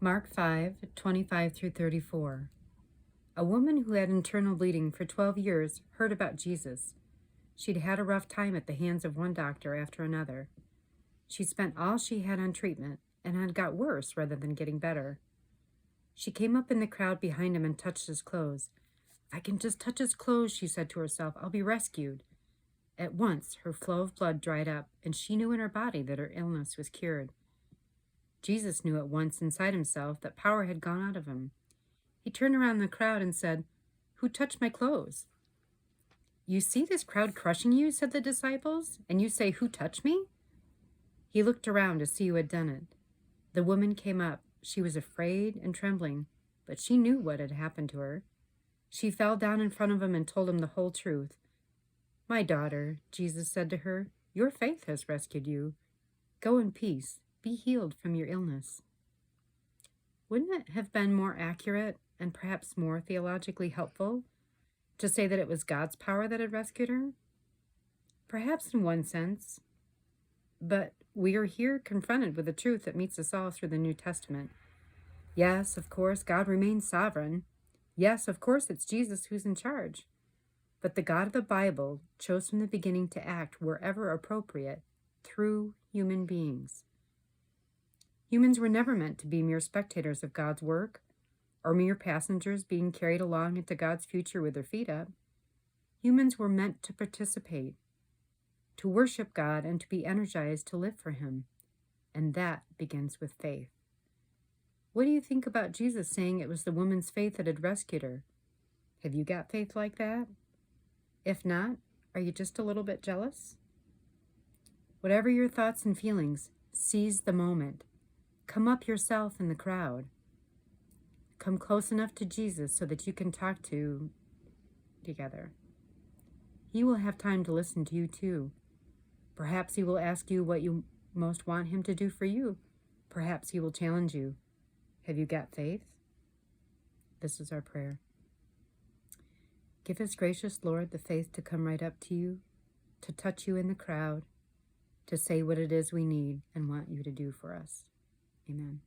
Mark 5:25 through 34. A woman who had internal bleeding for 12 years heard about Jesus. She'd had a rough time at the hands of one doctor after another. She spent all she had on treatment and had got worse rather than getting better. She came up in the crowd behind him and touched his clothes. If I can just touch his clothes, she said to herself, I'll be rescued. At once, her flow of blood dried up, and she knew in her body that her illness was cured. Jesus knew at once inside himself that power had gone out of him. He turned around the crowd and said, Who touched my clothes? You see this crowd crushing you, said the disciples, and you say, Who touched me? He looked around to see who had done it. The woman came up. She was afraid and trembling, but she knew what had happened to her. She fell down in front of him and told him the whole truth. My daughter, Jesus said to her, your faith has rescued you. Go in peace. Be healed from your illness. Wouldn't it have been more accurate and perhaps more theologically helpful to say that it was God's power that had rescued her? Perhaps in one sense, but we are here confronted with a truth that meets us all through the New Testament. Yes, of course, God remains sovereign. Yes, of course, it's Jesus who's in charge. But the God of the Bible chose from the beginning to act wherever appropriate through human beings. Humans were never meant to be mere spectators of God's work or mere passengers being carried along into God's future with their feet up. Humans were meant to participate, to worship God, and to be energized to live for Him. And that begins with faith. What do you think about Jesus saying it was the woman's faith that had rescued her? Have you got faith like that? If not, are you just a little bit jealous? Whatever your thoughts and feelings, seize the moment. Come up yourself in the crowd. Come close enough to Jesus so that you can talk together. He will have time to listen to you too. Perhaps he will ask you what you most want him to do for you. Perhaps he will challenge you. Have you got faith? This is our prayer. Give us, gracious Lord, the faith to come right up to you, to touch you in the crowd, to say what it is we need and want you to do for us. Amen.